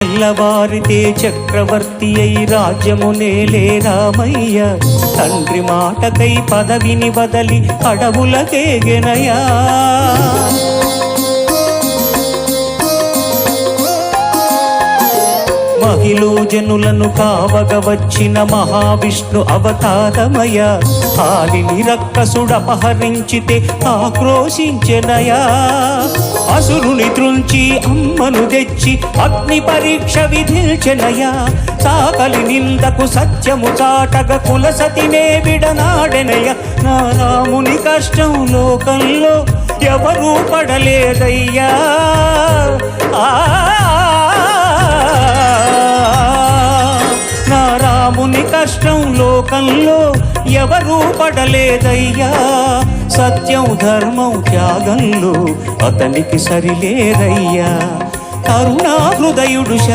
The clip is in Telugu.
తెల్లవారితే చక్రవర్తి అయి రాజ్యమునేలే రామయ్య. తండ్రి మాటకై పదవిని బదలి అడవులకేగెనయా. మహిళ జనులను కావగ వచ్చిన మహావిష్ణు అవతారమయ. ఆలిని రక్కసుడపహరించితే ఆక్రోశించెనయా. అసురుని త్రుంచి అమ్మను తెచ్చి అగ్ని పరీక్ష విధించెనయా. సాకలి నిందకు సత్యము చాటగ కులసతినే విడనాడెనయ. నా రాముని కష్టం లోకంలో ఎవరూ పడలేదయ్యా. నా రాముని కష్టం లోకంలో ఎవరూ పడలేదయ్యా. సత్యం ధర్మం త్యాగంలో అతనికి సరిలేదయ్యా. కరుణా హృదయుడు